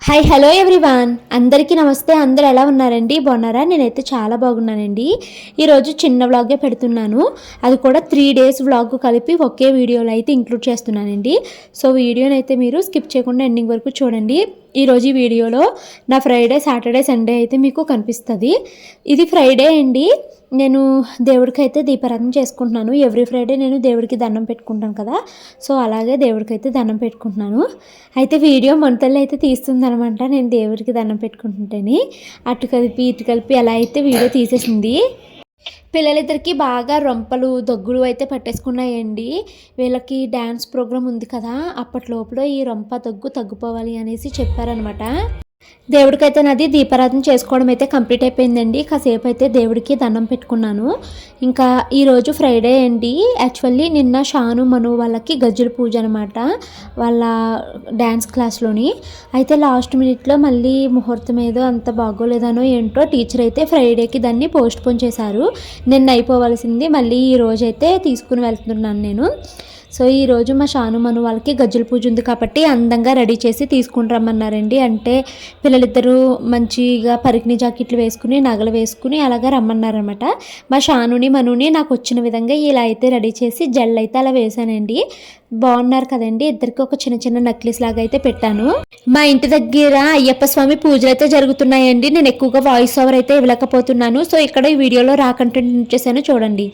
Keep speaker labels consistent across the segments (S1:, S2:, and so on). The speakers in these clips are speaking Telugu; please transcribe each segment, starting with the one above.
S1: హాయ్ హలో ఎవ్రీవాన్, అందరికీ నమస్తే. అందరూ ఎలా ఉన్నారండి? బాగున్నారా? నేనైతే చాలా బాగున్నానండి. ఈరోజు చిన్న వ్లాగే పెడుతున్నాను. అది కూడా 3 days వ్లాగ్ కలిపి ఒకే వీడియోలో అయితే ఇంక్లూడ్ చేస్తున్నానండి. సో వీడియోని అయితే మీరు స్కిప్ చేయకుండా ఎండింగ్ వరకు చూడండి. ఈరోజు ఈ వీడియోలో నా ఫ్రైడే, సాటర్డే, సండే అయితే మీకు కనిపిస్తుంది. ఇది ఫ్రైడే అండి. నేను దేవుడికైతే దీపారాధన చేసుకుంటున్నాను. ఎవ్రీ ఫ్రైడే నేను దేవుడికి దండం పెట్టుకుంటాను కదా, సో అలాగే దేవుడికైతే దండం పెట్టుకుంటున్నాను. అయితే వీడియో మొంతల్లో అయితే తీస్తుందనమాట. నేను దేవుడికి దండం పెట్టుకుంటుంటేనే అటు కలిపి ఇటు కలిపి అలా అయితే వీడియో తీసేసింది. పిల్లలిద్దరికి బాగా రొంపలు దగ్గులు అయితే పట్టేసుకున్నాయండి. వీళ్ళకి డ్యాన్స్ ప్రోగ్రామ్ ఉంది కదా, అప్పట్లోపల ఈ రొంప దగ్గు తగ్గిపోవాలి అనేసి చెప్పారనమాట. దేవుడికైతే నాది దీపారాధన చేసుకోవడం అయితే కంప్లీట్ అయిపోయిందండి. కాసేపు అయితే దేవుడికి దండం పెట్టుకున్నాను. ఇంకా ఈరోజు ఫ్రైడే అండి. యాక్చువల్లీ నిన్న షాను మను వాళ్ళకి గజ్జల పూజ అనమాట, వాళ్ళ డ్యాన్స్ క్లాస్లోని. అయితే లాస్ట్ మినిట్లో మళ్ళీ ముహూర్తం ఏదో అంత బాగోలేదనో ఏంటో టీచర్ అయితే ఫ్రైడేకి దాన్ని పోస్ట్ పోన్ చేశారు. నిన్న అయిపోవలసింది మళ్ళీ ఈ రోజైతే తీసుకుని వెళ్తున్నాను నేను. సో ఈరోజు మా షాను మను వాళ్ళకి గజ్జల పూజ ఉంది కాబట్టి అందంగా రెడీ చేసి తీసుకుని రమ్మన్నారండి. అంటే పిల్లలిద్దరూ మంచిగా పరికిణి జాకెట్లు వేసుకుని నగలు వేసుకుని అలాగా రమ్మన్నారనమాట. మా షానుని మనుని నాకు వచ్చిన విధంగా ఇలా అయితే రెడీ చేసి జెల్ అయితే అలా వేశానండి. బాగున్నారు కదండి. ఇద్దరికి ఒక చిన్న చిన్న నెక్లెస్ లాగా అయితే పెట్టాను. మా ఇంటి దగ్గర అయ్యప్ప స్వామి పూజలు అయితే జరుగుతున్నాయండి. నేను ఎక్కువగా వాయిస్ ఓవర్ అయితే ఇవ్వలేకపోతున్నాను. సో ఇక్కడ ఈ వీడియోలో రా కంటెంట్ చేశాను, చూడండి.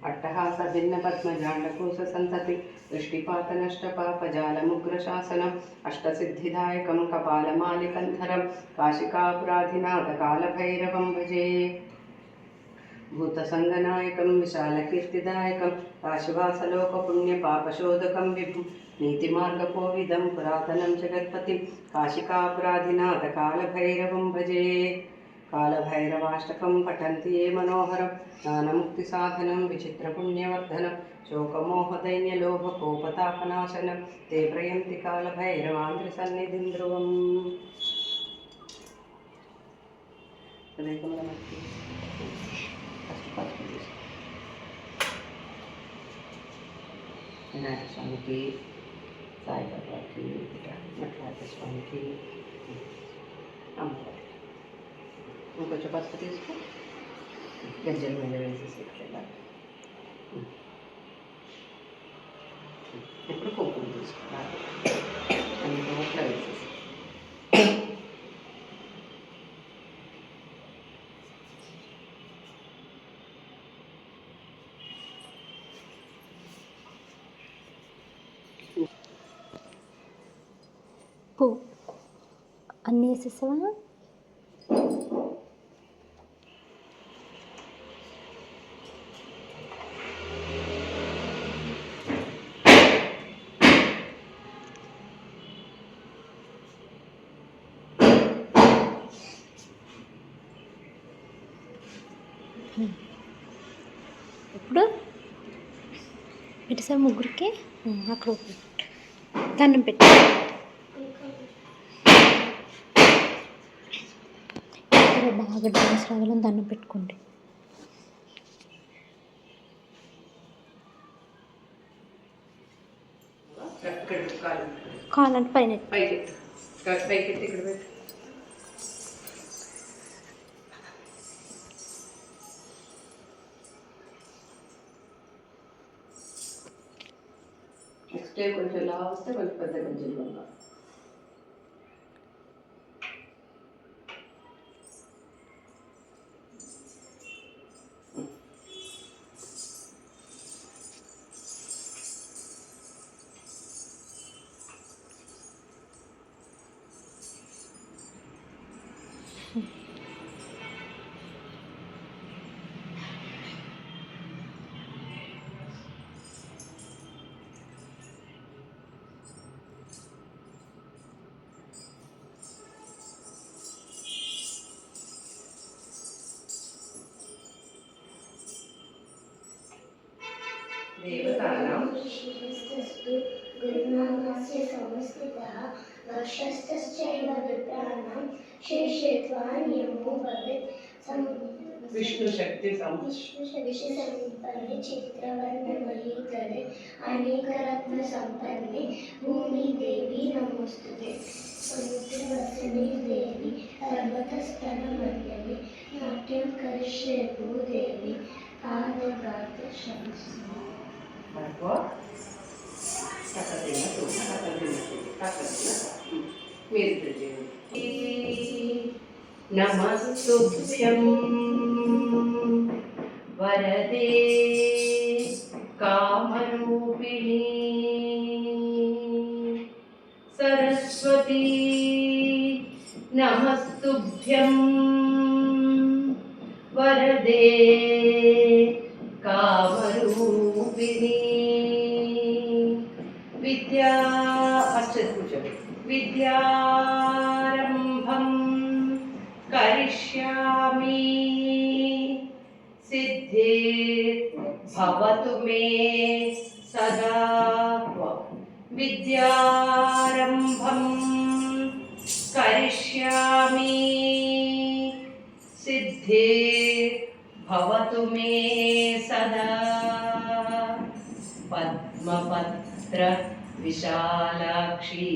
S2: అట్టహాస భిన్న పద్మజాండకోశ సంతతి దృష్టిపాత నష్ట పాపజాలముగ్రశాసనం అష్టసిద్ధిదాయకం కపాలమాలికంధరం కాశికాపురాధినాథ కాలభైరవం భజే భూతసంగనాయకం విశాలకీర్తిదాయకం కాశివాసలోక పుణ్య పాపశోధకం విభు నీతిమార్గపోవిదం పురాతనం జగత్పతిం కాశికాపురాధినాథ కాలభైరవం భజే కాలభైరవాష్టకం పఠంతి ఏ మనోహరం జ్ఞానముక్తిసాధనం విచిత్రపుణ్యవర్ధనం శోకమోహదైన్యలోభకోపతాపనాశనం తే ప్రయంతి కాలభైరవాంధ్రసన్నిధిం ధ్రువం. వినాయక స్వామికి, సాయిబాబాకి, నటరాజ స్వామికి, అమ్మవారికి ఇంకొంచెం పసుపు తీసుకో, గజ్జల మీద వేసేసి ఇట్లా. ఇప్పుడు కుంకుమ తీసుకోవాలి, అన్ని నోట్లో వేసేసి
S1: పువ్వు అన్నీ వేసేసావా? ఇప్పుడు పెట్టేసా ముగ్గురికి. అక్కడ దండం పెట్టి బాగా డ్యాన్స్ రావాలని దండం పెట్టుకోండి. కాలంటే పైన
S2: పైకి ఇక్కడ పెట్టు. నెక్స్ట్ డే కొంచెం ఇలా వస్తే కొంచెం పెద్ద గంజలు ఉండాలి. देवतानां गुरुनामस्य संस्कृतः वक्षस्थश्चैव विप्राणां शेषेत्वान्यमो भवेत् विष्णुशक्तिसम्पन्ने चित्रवर्णमयीतले अनेकरत्नसम्पन्ने भूमिदेवी नमो
S3: భూదేవి పాదగాత శంసు
S2: పడుకో. తక్కదిన తూ తక్కదిన మీరు చేయండి. నమస్తుభ్యం వరదే కామరూపిణి సరస్వతీ నమస్తుభ్యం వరదే కామరూపిణి విద్యా విద్యారంభం కరిష్యామి సిద్ధే భవతు మే సదా. విద్యారంభం కరిష్యామి సిద్ధే భవతు మే సదా. పద్మపత్ర విశాలాక్షి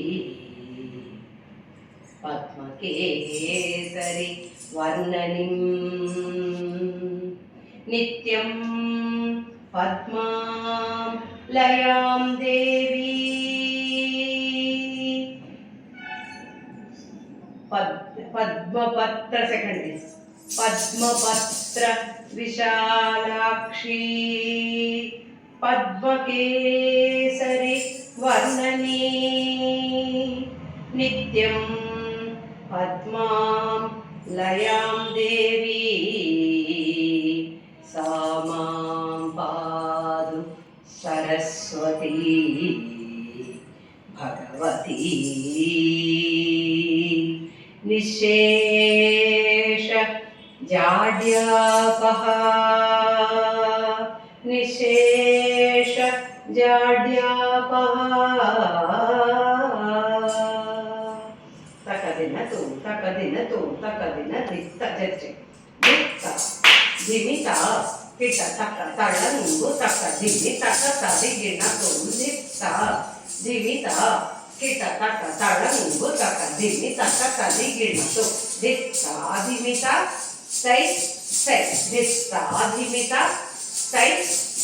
S2: పద్మకేసరి వర్ణనిం నిత్యం పద్మాం లయాం దేవి పద్మపత్ర సెకండ్ పద్మపత్ర విశాలాక్షి పద్మకేసరి వర్ణని నిత్యం పద్మాం లయాం దేవి సా మాం పాదు సరస్వతీ భగవతీ నిశేష జాడ్యాపహ నిశేష జాడ్యాపహ. తకదినతు దిత్త జడ్జి దిత్త దిమిత పిట తక తళ నుంగు తక దిమి తక తది గిణ దిత్త దిమిత కిట తక తళ నుంగు తక దిమి తక తది గిణ దిత్త దిమిత సై సై దిత్త దిమిత సై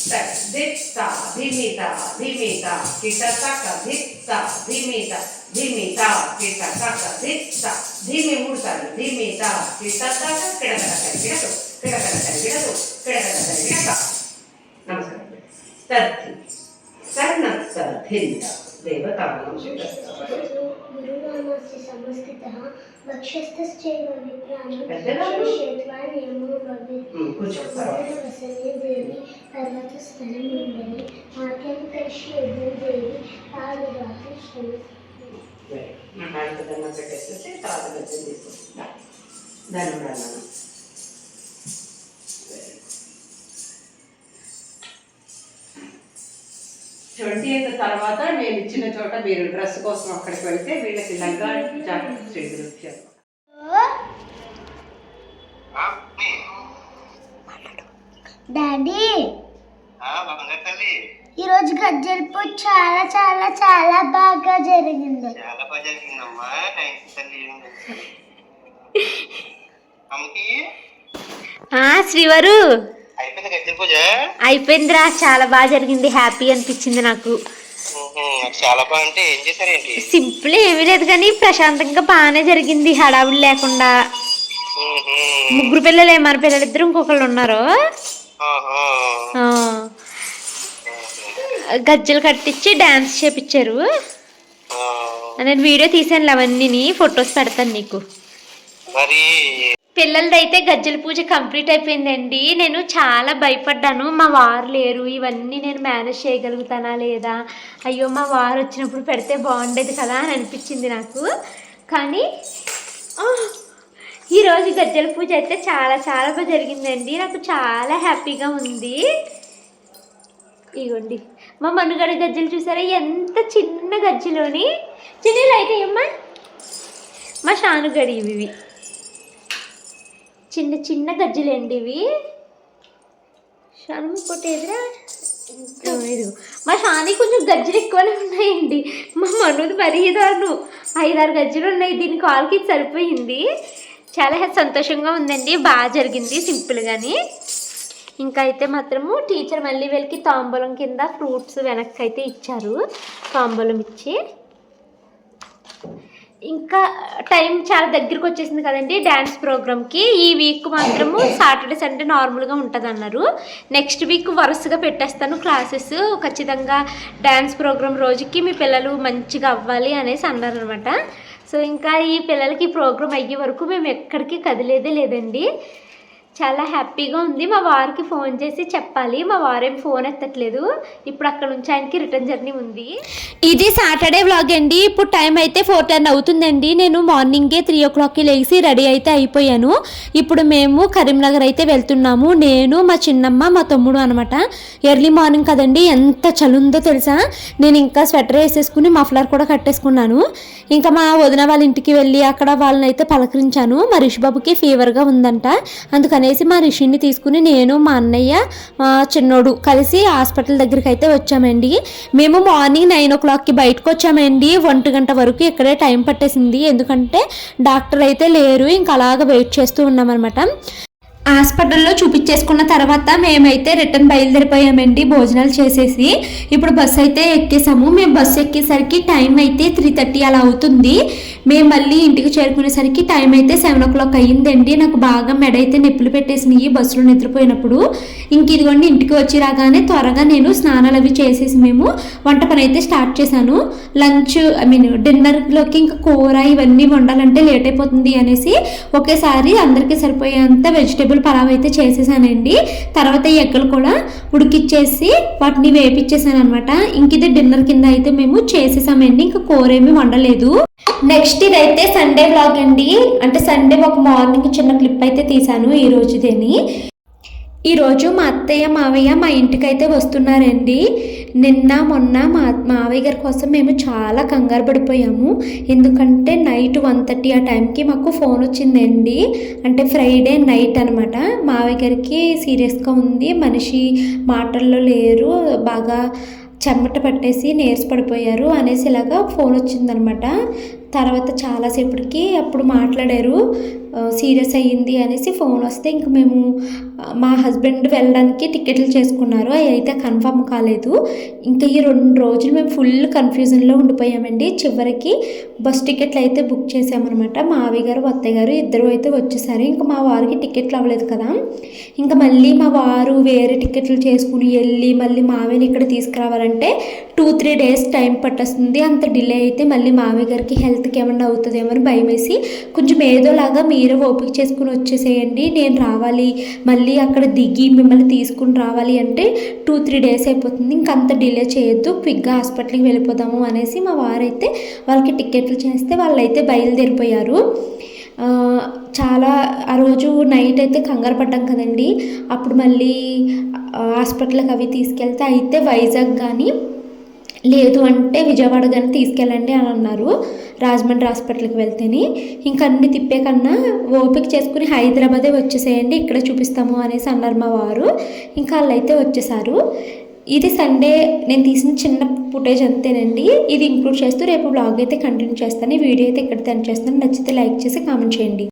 S2: సై దిత్త ధిమిత ధిమిత కిట తక దిత్త ధిమిత ధిమిత కిట తక దిత్త ధిమి మూడుసార్లు ధిమిత కిట తక కిడకడ కిడతో కిడకడ కిడతో కిడకడ కిడక. నమస్కారం. తద్ధి కర్ణస్థింత దేవతానాం
S3: గురునామస్య సంస్థితః వక్షస్థశ్చైవ విజ్ఞానం
S2: పెద్దగా
S3: శేత్వా నియమో భవేత్. వసనే దేవి పర్వతస్థలముండని నాట్యం కరిష్యే భూదేవి పాదగాత శంసు.
S2: నా కాళ్ళ దండం పెట్టేసి తర్వాత గజ్జలు తీసుకుంటా. ధనురాలను 20th తర్వాత నేను ఇచ్చిన చోట మీరు డ్రెస్ కోసం అక్కడికి వెళ్తే వీళ్ళకి లంగా జాకెట్ చేసి
S3: డాడీ ఈరోజు గజ్జల పూజ చాలా చాలా చాలా బాగా జరిగింది.
S4: చాలా బాగా జరిగిందమ్మా. థ్యాంక్స్ తల్లి. అమ్మకి
S1: శ్రీవారు
S4: అయిపోయింది గజ్జల పూజ.
S1: అయిపోయిందిరా, చాలా బాగా జరిగింది, హ్యాపీ అనిపించింది నాకు.
S4: చాలా బాగా. అంటే ఏం చేశారేంటి?
S1: సింపుల్, ఏమీ లేదు కానీ ప్రశాంతంగా బాగానే జరిగింది, హడావుడి లేకుండా. ముగ్గురు పిల్లలే, మన పిల్లలిద్దరు ఇంకొకళ్ళు ఉన్నారు. గజ్జలు కట్టించి డాన్స్ చేపించారు. నేను వీడియో తీసాను, అవన్నీ ఫొటోస్ పెడతాను నీకు.
S4: మరి
S1: పిల్లలదైతే గజ్జల పూజ కంప్లీట్ అయిపోయిందండి. నేను చాలా భయపడ్డాను, మా వారు లేరు, ఇవన్నీ నేను మేనేజ్ చేయగలుగుతానా లేదా, అయ్యో మా వారు వచ్చినప్పుడు పెడితే బాగుండేది కదా అని అనిపించింది నాకు. కానీ ఈరోజు గజ్జల పూజ అయితే చాలా చాలా బాగా జరిగిందండి, నాకు చాలా హ్యాపీగా ఉంది. ఇగోండి మా మనుగడ గజ్జలు చూసారా, ఎంత చిన్న గజ్జలోని చిన్న లైట్ అయ్యమ్మా. మా షానుగడి ఇవి చిన్న చిన్న గజ్జలండి ఇవి. షాను కొట్టేదిరా. ఇది మా షాని కొంచెం గజ్జలు ఎక్కువనే ఉన్నాయండి, మా మనుది మరీ దారును 5-6 గజ్జలు ఉన్నాయి. దీని కాల్కి సరిపోయింది. చాలా సంతోషంగా ఉందండి, బాగా జరిగింది సింపుల్గాని. ఇంకా అయితే మాత్రము టీచర్ మళ్ళీ వీళ్ళకి తాంబూలం కింద ఫ్రూట్స్ వెనక్కి అయితే ఇచ్చారు. తాంబూలం ఇచ్చి ఇంకా టైం చాలా దగ్గరికి వచ్చేసింది కదండి డ్యాన్స్ ప్రోగ్రామ్కి. ఈ వీక్ మాత్రము సాటర్డే సండే నార్మల్గా ఉంటుంది అన్నారు. నెక్స్ట్ వీక్ వరుసగా పెట్టేస్తాను క్లాసెస్, ఖచ్చితంగా డ్యాన్స్ ప్రోగ్రామ్ రోజుకి మీ పిల్లలు మంచిగా అవ్వాలి అనేసి అన్నారు అనమాట. సో ఇంకా ఈ పిల్లలకి ప్రోగ్రామ్ అయ్యే వరకు మేము ఎక్కడికి కదిలేదే లేదండి. చాలా హ్యాపీగా ఉంది. మా వారికి ఫోన్ చేసి చెప్పాలి, మా వారేం ఫోన్ ఎత్తట్లేదు. ఇప్పుడు అక్కడ నుంచి ఆయనకి రిటర్న్ జర్నీ ఉంది. ఇది సాటర్డే వ్లాగ్ అండి. ఇప్పుడు టైం అయితే 4:10 అవుతుందండి. నేను మార్నింగే 3 o'clockకి లేచి రెడీ అయితే అయిపోయాను. ఇప్పుడు మేము కరీంనగర్ అయితే వెళ్తున్నాము. నేను, మా చిన్నమ్మ, మా తమ్ముడు అనమాట. ఎర్లీ మార్నింగ్ కదండి, ఎంత చలి ఉందో తెలుసా. నేను ఇంకా స్వెటర్ వేసేసుకుని మఫ్లర్ కూడా కట్టేసుకున్నాను. ఇంకా మా వదిన వాళ్ళ ఇంటికి వెళ్ళి అక్కడ వాళ్ళని అయితే పలకరించాను. మా రిషిబాబుకి ఫీవర్గా ఉందంట, అందుకనేసి మా రిషిని తీసుకుని నేను, మా అన్నయ్య, మా చిన్నోడు కలిసి హాస్పిటల్ దగ్గరికి అయితే వచ్చామండి. మేము మార్నింగ్ 9 o'clockకి బయటకు వచ్చామండి. 1 గంట వరకు ఇక్కడే టైం పట్టేసింది, ఎందుకంటే డాక్టర్ అయితే లేరు. ఇంకా అలాగ వెయిట్ చేస్తూ ఉన్నామన్నమాట. హాస్పిటల్లో చూపించేసుకున్న తర్వాత మేమైతే రిటర్న్ బయలుదేరిపోయామండి భోజనాలు చేసేసి. ఇప్పుడు బస్సు అయితే ఎక్కేసాము. మేము బస్సు ఎక్కేసరికి టైం అయితే 3:30 అలా అవుతుంది. మేము మళ్ళీ ఇంటికి చేరుకునేసరికి టైం అయితే 7 o'clock అయ్యిందండి. నాకు బాగా మెడ అయితే నొప్పులు పెట్టేసినాయి బస్సులో నిద్రపోయినప్పుడు. ఇంక ఇదిగోండి ఇంటికి వచ్చి రాగానే త్వరగా నేను స్నానాలు అవి చేసేసి మేము వంట పని అయితే స్టార్ట్ చేశాను. లంచ్ డిన్నర్లోకి ఇంకా కూర ఇవన్నీ వండాలంటే లేట్ అయిపోతుంది అనేసి ఒకేసారి అందరికీ సరిపోయేంత వెజిటేబుల్ పలావ్ అయితే చేసేసానండి. తర్వాత ఈ ఎగ్గలు కూడా ఉడికిచ్చేసి వాటిని వేపించేసాను అనమాట. ఇంక ఇది డిన్నర్ కింద అయితే మేము చేసేసామండి. ఇంకా కూర ఏమి వండలేదు. నెక్స్ట్ ఇదైతే సండే వ్లాగ్ అండి. అంటే సండే ఒక మార్నింగ్ చిన్న క్లిప్ అయితే తీసాను ఈ రోజుదేని. ఈరోజు మా అత్తయ్య మావయ్య మా ఇంటికి అయితే వస్తున్నారండి. నిన్న మొన్న మా మావయ్య గారి కోసం మేము చాలా కంగారు పడిపోయాము. ఎందుకంటే నైట్ 1:30 ఆ టైంకి మాకు ఫోన్ వచ్చిందండి. అంటే ఫ్రైడే నైట్ అనమాట. మావయ్య గారికి సీరియస్గా ఉంది, మనిషి మాటల్లో లేరు, బాగా చెమట పట్టేసి నీరస పడిపోయారు అనేసి ఇలాగా ఫోన్ వచ్చిందనమాట. తర్వాత చాలాసేపటికి అప్పుడు మాట్లాడారు, సీరియస్ అయ్యింది అనేసి ఫోన్ వస్తే ఇంక మేము మా హస్బెండ్ వెళ్ళడానికి టికెట్లు చేసుకున్నారు. అవి అయితే కన్ఫర్మ్ కాలేదు. ఇంకా ఈ 2 రోజులు మేము ఫుల్ కన్ఫ్యూజన్లో ఉండిపోయామండి. చివరికి బస్ టికెట్లు అయితే బుక్ చేసామన్నమాట. మావయ్య గారు అత్తయ్య గారు ఇద్దరు అయితే వచ్చేసారు. ఇంకా మా వారికి టికెట్లు అవ్వలేదు కదా. ఇంకా మళ్ళీ మా వారు వేరే టికెట్లు చేసుకుని వెళ్ళి మళ్ళీ మావయ్యని ఇక్కడ తీసుకురావాలంటే 2-3 days టైం పట్టేస్తుంది. అంత డిలే అయితే మళ్ళీ మావయ్య గారికి హెల్త్కి ఏమన్నా అవుతుందేమో అని భయం వేసి కొంచెం ఏదోలాగా మీరే ఓపిక చేసుకుని వచ్చేసేయండి, నేను రావాలి, మళ్ళీ అక్కడ దిగి మిమ్మల్ని తీసుకుని రావాలి అంటే 2-3 days అయిపోతుంది, ఇంకంత డిలే చేయొద్దు, క్విక్గా హాస్పిటల్కి వెళ్ళిపోదాము అనేసి మా వారైతే వాళ్ళకి టికెట్లు చేస్తే వాళ్ళైతే బయలుదేరిపోయారు. చాలా ఆ రోజు నైట్ అయితే కంగారు పడ్డాం కదండి. అప్పుడు మళ్ళీ హాస్పిటల్కి అవి తీసుకెళ్తే అయితే వైజాగ్ కానీ లేదు అంటే విజయవాడ కానీ తీసుకెళ్ళండి అని అన్నారు. రాజమండ్రి హాస్పిటల్కి వెళ్తేని ఇంకా అన్ని తిప్పే కన్నా ఓపిక చేసుకుని హైదరాబాదే వచ్చేసేయండి, ఇక్కడ చూపిస్తాము అనేసి అన్నారు మా వారు. ఇంకా వాళ్ళు అయితే వచ్చేసారు. ఇది సండే నేను తీసిన చిన్న ఫుటేజ్ అంతేనండి. ఇది ఇంక్లూడ్ చేస్తూ రేపు బ్లాగ్ అయితే కంటిన్యూ చేస్తాను. ఈ వీడియో అయితే ఇక్కడ తను చేస్తాను. నచ్చితే లైక్ చేసి కామెంట్ చేయండి.